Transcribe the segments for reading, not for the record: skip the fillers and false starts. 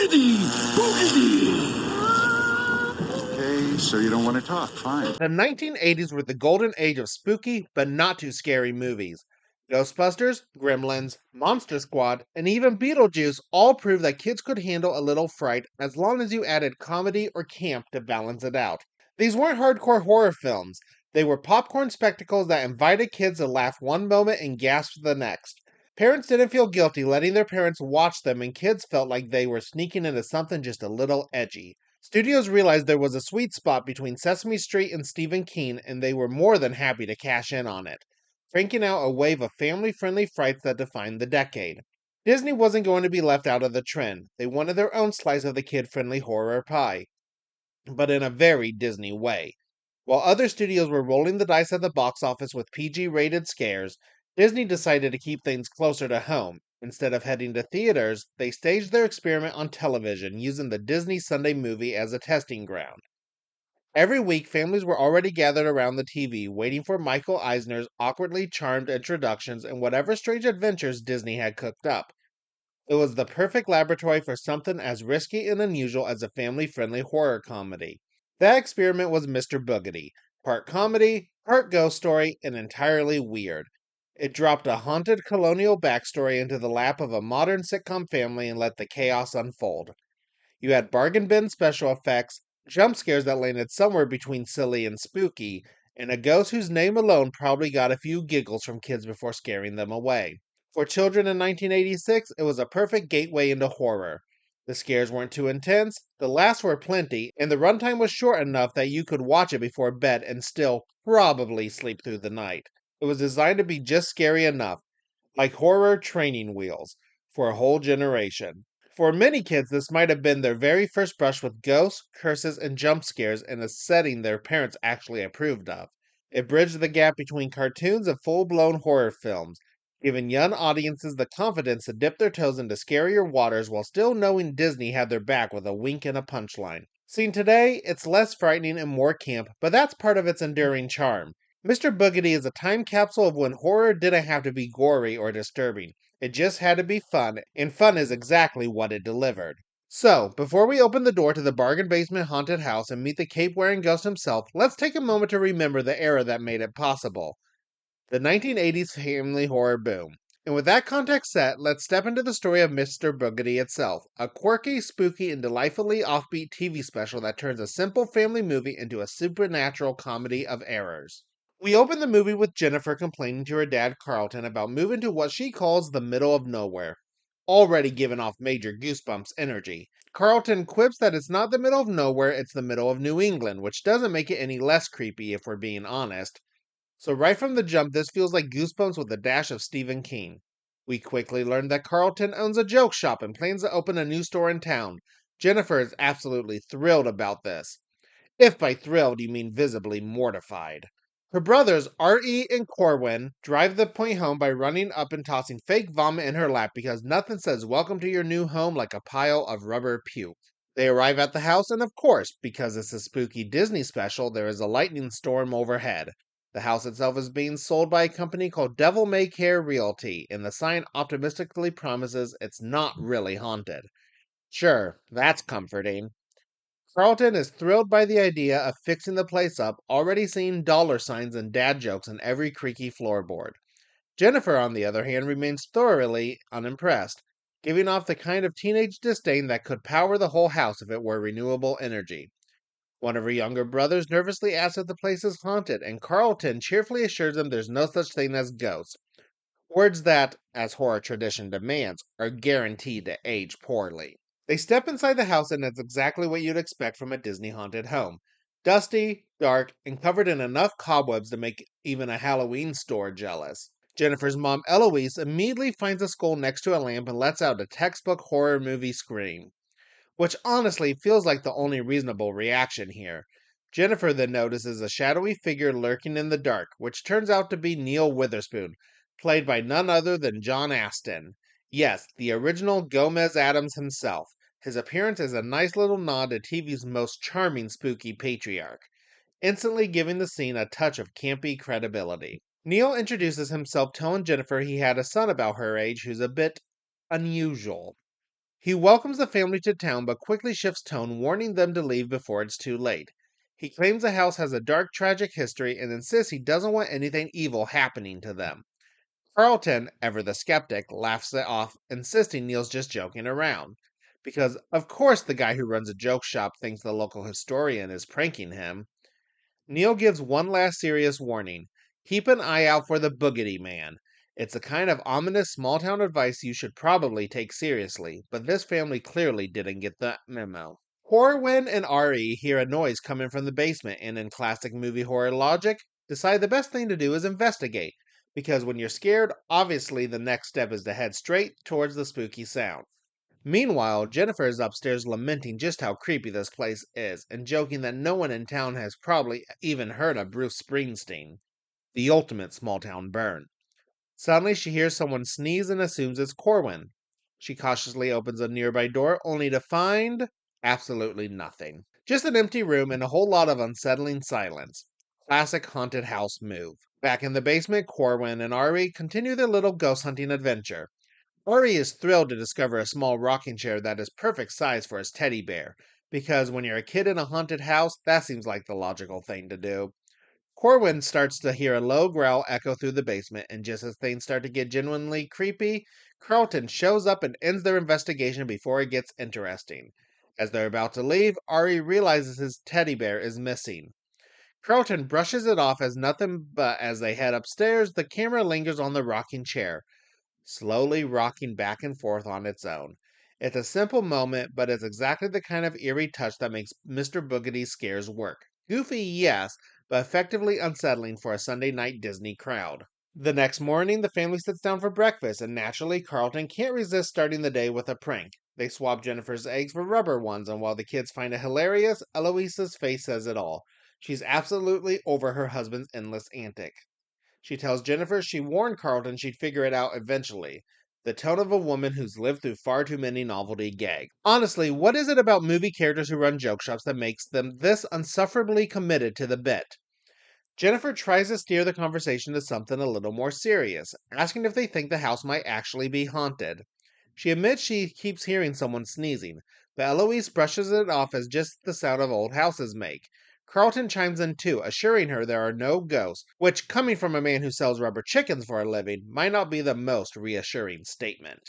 Boogedy! Boogedy! Okay, so you don't want to talk. Fine. The 1980s were the golden age of spooky but not too scary movies. Ghostbusters, Gremlins, Monster Squad, and even Beetlejuice all proved that kids could handle a little fright as long as you added comedy or camp to balance it out. These weren't hardcore horror films, they were popcorn spectacles that invited kids to laugh one moment and gasp the next. Parents didn't feel guilty letting their parents watch them, and kids felt like they were sneaking into something just a little edgy. Studios realized there was a sweet spot between Sesame Street and Stephen King, and they were more than happy to cash in on it, cranking out a wave of family-friendly frights that defined the decade. Disney wasn't going to be left out of the trend. They wanted their own slice of the kid-friendly horror pie, but in a very Disney way. While other studios were rolling the dice at the box office with PG-rated scares, Disney decided to keep things closer to home. Instead of heading to theaters, they staged their experiment on television, using the Disney Sunday Movie as a testing ground. Every week, families were already gathered around the TV, waiting for Michael Eisner's awkwardly charmed introductions and whatever strange adventures Disney had cooked up. It was the perfect laboratory for something as risky and unusual as a family-friendly horror comedy. That experiment was Mr. Boogedy, part comedy, part ghost story, and entirely weird. It dropped a haunted colonial backstory into the lap of a modern sitcom family and let the chaos unfold. You had bargain bin special effects, jump scares that landed somewhere between silly and spooky, and a ghost whose name alone probably got a few giggles from kids before scaring them away. For children in 1986, it was a perfect gateway into horror. The scares weren't too intense, the laughs were plenty, and the runtime was short enough that you could watch it before bed and still probably sleep through the night. It was designed to be just scary enough, like horror training wheels, for a whole generation. For many kids, this might have been their very first brush with ghosts, curses, and jump scares in a setting their parents actually approved of. It bridged the gap between cartoons and full blown horror films, giving young audiences the confidence to dip their toes into scarier waters while still knowing Disney had their back with a wink and a punchline. Seen today, it's less frightening and more camp, but that's part of its enduring charm. Mr. Boogedy is a time capsule of when horror didn't have to be gory or disturbing. It just had to be fun, and fun is exactly what it delivered. So, before we open the door to the bargain basement haunted house and meet the cape wearing ghost himself, let's take a moment to remember the era that made it possible, the 1980s family horror boom. And with that context set, let's step into the story of Mr. Boogedy itself, a quirky, spooky, and delightfully offbeat TV special that turns a simple family movie into a supernatural comedy of errors. We open the movie with Jennifer complaining to her dad Carlton about moving to what she calls the middle of nowhere, already giving off major goosebumps energy. Carlton quips that it's not the middle of nowhere, it's the middle of New England, which doesn't make it any less creepy if we're being honest. So right from the jump, this feels like Goosebumps with a dash of Stephen King. We quickly learn that Carlton owns a joke shop and plans to open a new store in town. Jennifer is absolutely thrilled about this. If by thrilled you mean visibly mortified. Her brothers, R.E. and Corwin, drive the point home by running up and tossing fake vomit in her lap because nothing says welcome to your new home like a pile of rubber puke. They arrive at the house, and of course, because it's a spooky Disney special, there is a lightning storm overhead. The house itself is being sold by a company called Devil May Care Realty, and the sign optimistically promises it's not really haunted. Sure, that's comforting. Carlton is thrilled by the idea of fixing the place up, already seeing dollar signs and dad jokes in every creaky floorboard. Jennifer, on the other hand, remains thoroughly unimpressed, giving off the kind of teenage disdain that could power the whole house if it were renewable energy. One of her younger brothers nervously asks if the place is haunted, and Carlton cheerfully assures them there's no such thing as ghosts. Words that, as horror tradition demands, are guaranteed to age poorly. They step inside the house, and it's exactly what you'd expect from a Disney haunted home. Dusty, dark, and covered in enough cobwebs to make even a Halloween store jealous. Jennifer's mom, Eloise, immediately finds a skull next to a lamp and lets out a textbook horror movie scream, which honestly feels like the only reasonable reaction here. Jennifer then notices a shadowy figure lurking in the dark, which turns out to be Neil Witherspoon, played by none other than John Astin. Yes, the original Gomez Adams himself. His appearance is a nice little nod to TV's most charming spooky patriarch, instantly giving the scene a touch of campy credibility. Neil introduces himself telling Jennifer he had a son about her age who's a bit unusual. He welcomes the family to town but quickly shifts tone, warning them to leave before it's too late. He claims the house has a dark, tragic history and insists he doesn't want anything evil happening to them. Carlton, ever the skeptic, laughs it off, insisting Neil's just joking around. Because, of course, the guy who runs a joke shop thinks the local historian is pranking him. Neil gives one last serious warning: keep an eye out for the Boogedy man. It's a kind of ominous small town advice you should probably take seriously, but this family clearly didn't get the memo. Corwin and Ari hear a noise coming from the basement and, in classic movie horror logic, decide the best thing to do is investigate, because when you're scared, obviously the next step is to head straight towards the spooky sound. Meanwhile, Jennifer is upstairs lamenting just how creepy this place is and joking that no one in town has probably even heard of Bruce Springsteen, the ultimate small town burn. Suddenly, she hears someone sneeze and assumes it's Corwin. She cautiously opens a nearby door, only to find absolutely nothing. Just an empty room and a whole lot of unsettling silence. Classic haunted house move. Back in the basement, Corwin and Ari continue their little ghost hunting adventure. Ari is thrilled to discover a small rocking chair that is perfect size for his teddy bear, because when you're a kid in a haunted house, that seems like the logical thing to do. Corwin starts to hear a low growl echo through the basement, and just as things start to get genuinely creepy, Carlton shows up and ends their investigation before it gets interesting. As they're about to leave, Ari realizes his teddy bear is missing. Carlton brushes it off as nothing, but as they head upstairs, the camera lingers on the rocking chair, slowly rocking back and forth on its own. It's a simple moment, but it's exactly the kind of eerie touch that makes Mr. Boogedy's scares work. Goofy, yes, but effectively unsettling for a Sunday night Disney crowd. The next morning, the family sits down for breakfast, and naturally, Carlton can't resist starting the day with a prank. They swap Jennifer's eggs for rubber ones, and while the kids find it hilarious, Eloise's face says it all. She's absolutely over her husband's endless antic. She tells Jennifer she warned Carlton she'd figure it out eventually. The tone of a woman who's lived through far too many novelty gags. Honestly, what is it about movie characters who run joke shops that makes them this unsufferably committed to the bit? Jennifer tries to steer the conversation to something a little more serious, asking if they think the house might actually be haunted. She admits she keeps hearing someone sneezing, but Eloise brushes it off as just the sound of old houses make. Carlton chimes in too, assuring her there are no ghosts, which, coming from a man who sells rubber chickens for a living, might not be the most reassuring statement.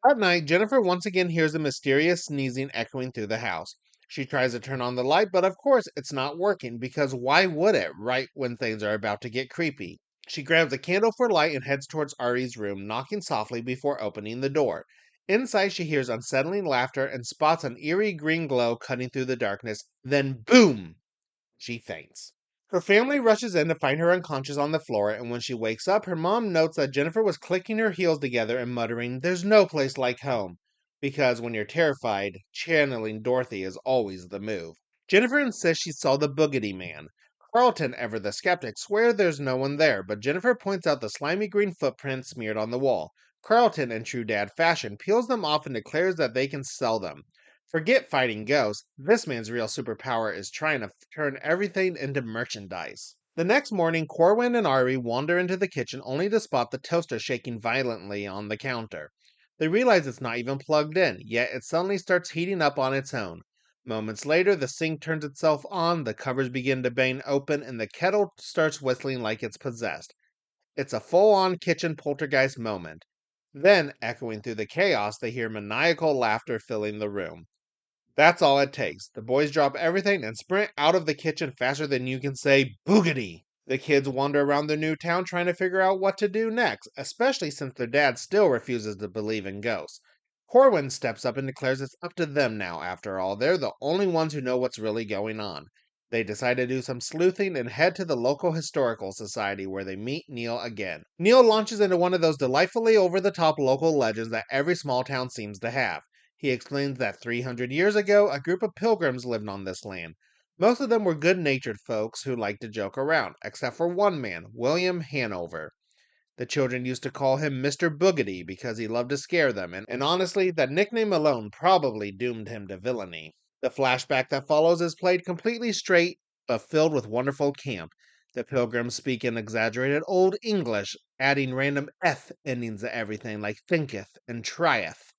At night, Jennifer once again hears a mysterious sneezing echoing through the house. She tries to turn on the light, but of course it's not working, because why would it right when things are about to get creepy? She grabs a candle for light and heads towards Ari's room, knocking softly before opening the door. Inside, she hears unsettling laughter and spots an eerie green glow cutting through the darkness. Then, boom! She faints. Her family rushes in to find her unconscious on the floor, and when she wakes up, her mom notes that Jennifer was clicking her heels together and muttering, "There's no place like home." Because when you're terrified, channeling Dorothy is always the move. Jennifer insists she saw the Boogedy man. Carlton, ever the skeptic, swears there's no one there, but Jennifer points out the slimy green footprint smeared on the wall. Carlton, in true dad fashion, peels them off and declares that they can sell them. Forget fighting ghosts. This man's real superpower is trying to turn everything into merchandise. The next morning, Corwin and Ari wander into the kitchen only to spot the toaster shaking violently on the counter. They realize it's not even plugged in, yet it suddenly starts heating up on its own. Moments later, the sink turns itself on, the covers begin to bang open, and the kettle starts whistling like it's possessed. It's a full on kitchen poltergeist moment. Then, echoing through the chaos, they hear maniacal laughter filling the room. That's all it takes. The boys drop everything and sprint out of the kitchen faster than you can say boogedy. The kids wander around the new town trying to figure out what to do next, especially since their dad still refuses to believe in ghosts. Corwin steps up and declares it's up to them now, after all. They're the only ones who know what's really going on. They decide to do some sleuthing and head to the local historical society where they meet Neil again. Neil launches into one of those delightfully over the top local legends that every small town seems to have. He explains that 300 years ago, a group of pilgrims lived on this land. Most of them were good natured folks who liked to joke around, except for one man, William Hanover. The children used to call him Mr. Boogedy because he loved to scare them, and honestly, that nickname alone probably doomed him to villainy. The flashback that follows is played completely straight, but filled with wonderful camp. The pilgrims speak in exaggerated Old English, adding random eth endings to everything like thinketh and trieth.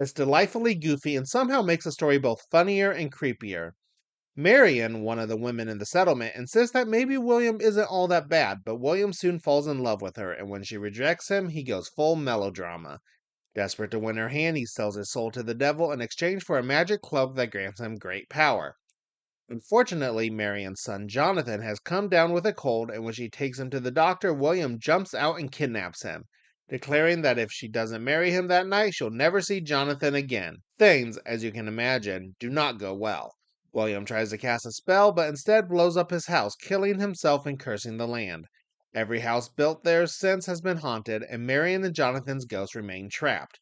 It's delightfully goofy and somehow makes the story both funnier and creepier. Marion, one of the women in the settlement, insists that maybe William isn't all that bad, but William soon falls in love with her, and when she rejects him, he goes full melodrama. Desperate to win her hand, he sells his soul to the devil in exchange for a magic cloak that grants him great power. Unfortunately, Marion's son Jonathan has come down with a cold, and when she takes him to the doctor, William jumps out and kidnaps him, declaring that if she doesn't marry him that night, she'll never see Jonathan again. Things, as you can imagine, do not go well. William tries to cast a spell, but instead blows up his house, killing himself and cursing the land. Every house built there since has been haunted, and Marion and Jonathan's ghosts remain trapped.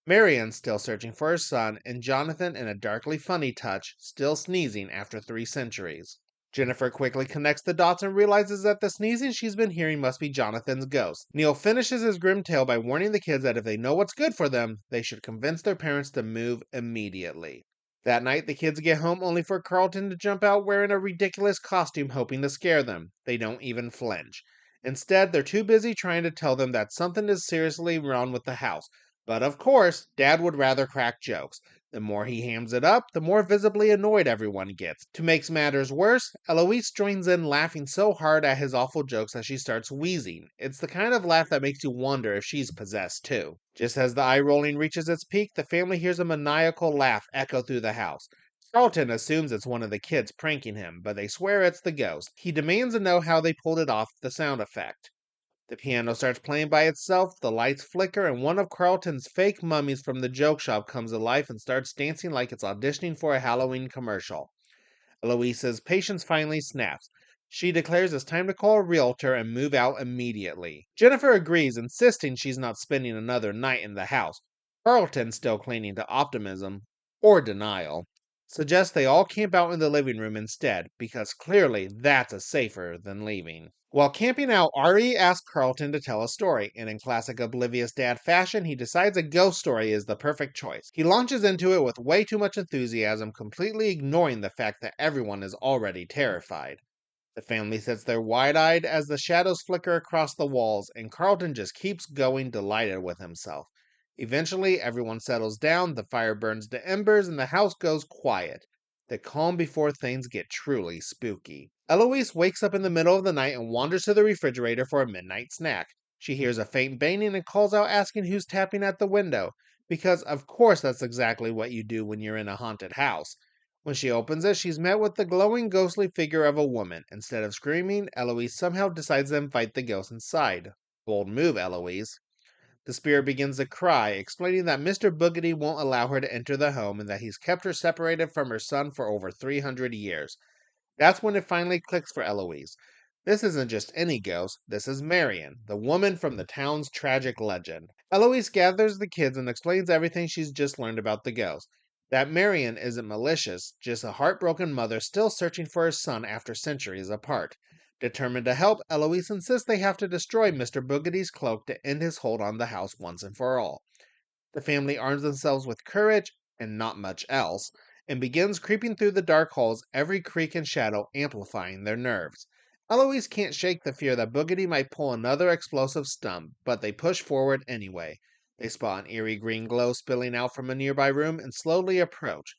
Marion still searching for her son, and Jonathan, in a darkly funny touch, still sneezing after 3 centuries. Jennifer quickly connects the dots and realizes that the sneezing she's been hearing must be Jonathan's ghost. Neil finishes his grim tale by warning the kids that if they know what's good for them, they should convince their parents to move immediately. That night, the kids get home only for Carlton to jump out wearing a ridiculous costume, hoping to scare them. They don't even flinch. Instead, they're too busy trying to tell them that something is seriously wrong with the house. But of course, Dad would rather crack jokes. The more he hams it up, the more visibly annoyed everyone gets. To make matters worse, Eloise joins in laughing so hard at his awful jokes that she starts wheezing. It's the kind of laugh that makes you wonder if she's possessed too. Just as the eye rolling reaches its peak, the family hears a maniacal laugh echo through the house. Carlton assumes it's one of the kids pranking him, but they swear it's the ghost. He demands to know how they pulled it off the sound effect. The piano starts playing by itself, the lights flicker, and one of Carlton's fake mummies from the joke shop comes to life and starts dancing like it's auditioning for a Halloween commercial. Eloise's patience finally snaps. She declares it's time to call a realtor and move out immediately. Jennifer agrees, insisting she's not spending another night in the house. Carlton, still clinging to optimism, or denial, suggests they all camp out in the living room instead, because clearly that's safer than leaving. While camping out, Ari asks Carlton to tell a story, and in classic oblivious dad fashion, he decides a ghost story is the perfect choice. He launches into it with way too much enthusiasm, completely ignoring the fact that everyone is already terrified. The family sits there wide-eyed as the shadows flicker across the walls, and Carlton just keeps going, delighted with himself. Eventually, everyone settles down, the fire burns to embers, and the house goes quiet. The calm before things get truly spooky. Eloise wakes up in the middle of the night and wanders to the refrigerator for a midnight snack. She hears a faint banging and calls out asking who's tapping at the window, because of course that's exactly what you do when you're in a haunted house. When she opens it, she's met with the glowing ghostly figure of a woman. Instead of screaming, Eloise somehow decides to invite the ghost inside. Bold move, Eloise. The spirit begins to cry, explaining that Mr. Boogedy won't allow her to enter the home and that he's kept her separated from her son for over 300 years. That's when it finally clicks for Eloise. This isn't just any ghost, this is Marion, the woman from the town's tragic legend. Eloise gathers the kids and explains everything she's just learned about the ghost. That Marion isn't malicious, just a heartbroken mother still searching for her son after centuries apart. Determined to help, Eloise insists they have to destroy Mr. Boogedy's cloak to end his hold on the house once and for all. The family arms themselves with courage, and not much else, and begins creeping through the dark halls, every creak and shadow amplifying their nerves. Eloise can't shake the fear that Boogedy might pull another explosive stunt, but they push forward anyway. They spot an eerie green glow spilling out from a nearby room and slowly approach.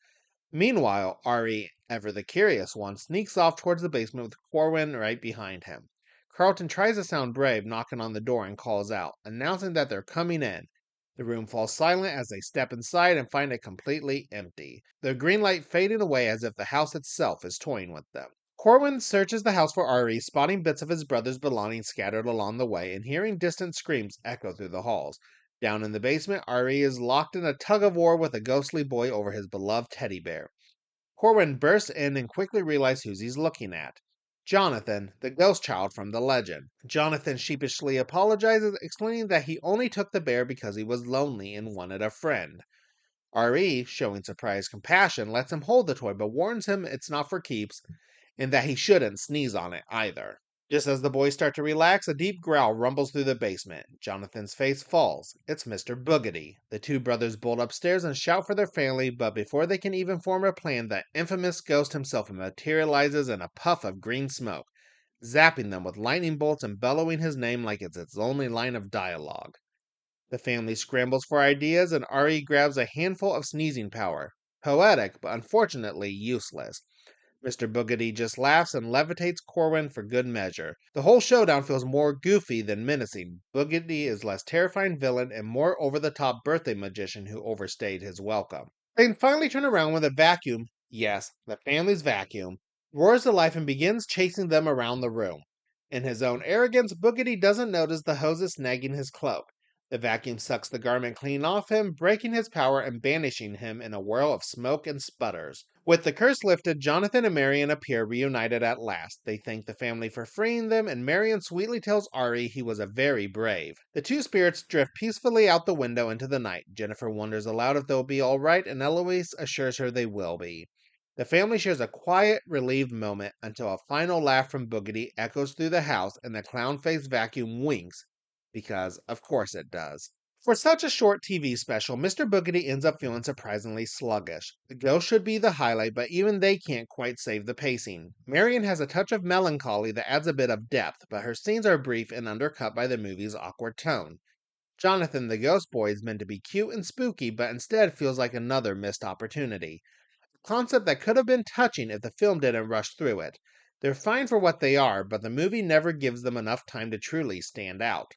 Meanwhile, Ari, ever the curious one, sneaks off towards the basement with Corwin right behind him. Carlton tries to sound brave, knocking on the door and calls out, announcing that they're coming in. The room falls silent as they step inside and find it completely empty, the green light fading away as if the house itself is toying with them. Corwin searches the house for Ari, spotting bits of his brother's belongings scattered along the way and hearing distant screams echo through the halls. Down in the basement, Ari is locked in a tug-of-war with a ghostly boy over his beloved teddy bear. Corwin bursts in and quickly realizes who he's looking at. Jonathan, the ghost child from the legend. Jonathan sheepishly apologizes, explaining that he only took the bear because he was lonely and wanted a friend. R.E., showing surprised compassion, lets him hold the toy but warns him it's not for keeps and that he shouldn't sneeze on it either. Just as the boys start to relax, a deep growl rumbles through the basement. Jonathan's face falls. It's Mr. Boogedy. The two brothers bolt upstairs and shout for their family, but before they can even form a plan, the infamous ghost himself materializes in a puff of green smoke, zapping them with lightning bolts and bellowing his name like it's its only line of dialogue. The family scrambles for ideas, and Ari grabs a handful of sneezing power. Poetic, but unfortunately useless. Mr. Boogedy just laughs and levitates Corwin for good measure. The whole showdown feels more goofy than menacing. Boogedy is less terrifying villain and more over-the-top birthday magician who overstayed his welcome. They finally turn around when the vacuum, yes, the family's vacuum, roars to life and begins chasing them around the room. In his own arrogance, Boogedy doesn't notice the hoses snagging his cloak. The vacuum sucks the garment clean off him, breaking his power and banishing him in a whirl of smoke and sputters. With the curse lifted, Jonathan and Marion appear reunited at last. They thank the family for freeing them, and Marion sweetly tells Ari he was a very brave. The two spirits drift peacefully out the window into the night. Jennifer wonders aloud if they'll be all right, and Eloise assures her they will be. The family shares a quiet, relieved moment until a final laugh from Boogedy echoes through the house and the clown-faced vacuum winks, because of course it does. For such a short TV special, Mr. Boogedy ends up feeling surprisingly sluggish. The ghost should be the highlight, but even they can't quite save the pacing. Marion has a touch of melancholy that adds a bit of depth, but her scenes are brief and undercut by the movie's awkward tone. Jonathan the Ghost Boy is meant to be cute and spooky, but instead feels like another missed opportunity. A concept that could have been touching if the film didn't rush through it. They're fine for what they are, but the movie never gives them enough time to truly stand out.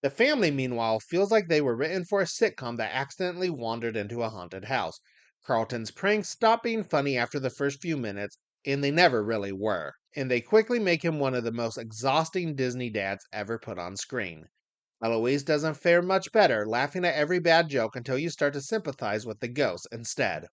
The family, meanwhile, feels like they were written for a sitcom that accidentally wandered into a haunted house. Carlton's pranks stop being funny after the first few minutes, and they never really were. And they quickly make him one of the most exhausting Disney dads ever put on screen. Eloise doesn't fare much better, laughing at every bad joke until you start to sympathize with the ghost instead.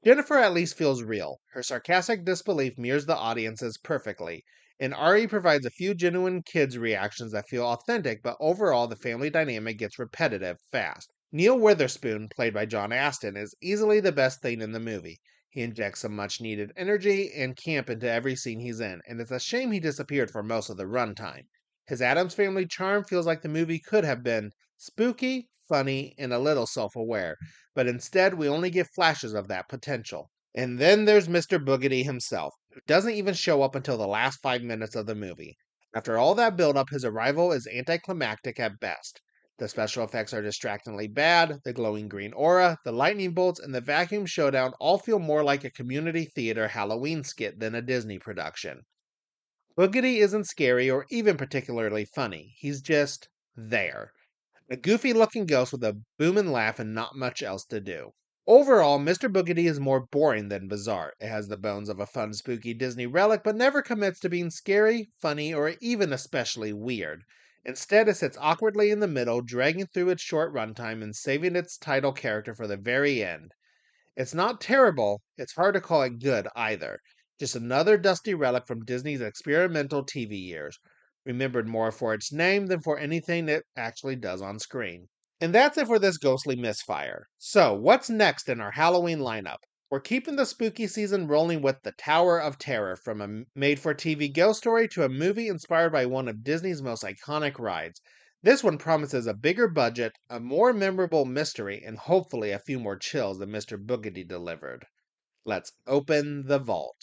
Jennifer at least feels real. Her sarcastic disbelief mirrors the audience's perfectly, and Ari provides a few genuine kids' reactions that feel authentic, but overall the family dynamic gets repetitive fast. Neil Witherspoon, played by John Astin, is easily the best thing in the movie. He injects some much needed energy and camp into every scene he's in, and it's a shame he disappeared for most of the runtime. His Addams Family charm feels like the movie could have been spooky, funny, and a little self-aware, but instead we only get flashes of that potential. And then there's Mr. Boogedy himself, who doesn't even show up until the last 5 minutes of the movie. After all that build-up, his arrival is anticlimactic at best. The special effects are distractingly bad, the glowing green aura, the lightning bolts, and the vacuum showdown all feel more like a community theater Halloween skit than a Disney production. Boogedy isn't scary or even particularly funny, he's just there. A goofy looking ghost with a booming laugh and not much else to do. Overall, Mr. Boogedy is more boring than bizarre. It has the bones of a fun, spooky Disney relic, but never commits to being scary, funny, or even especially weird. Instead, it sits awkwardly in the middle, dragging through its short runtime and saving its title character for the very end. It's not terrible, it's hard to call it good either. Just another dusty relic from Disney's experimental TV years, remembered more for its name than for anything it actually does on screen. And that's it for this ghostly misfire. So, what's next in our Halloween lineup? We're keeping the spooky season rolling with The Tower of Terror, from a made for TV ghost story to a movie inspired by one of Disney's most iconic rides. This one promises a bigger budget, a more memorable mystery, and hopefully a few more chills than Mr. Boogedy delivered. Let's open the vault.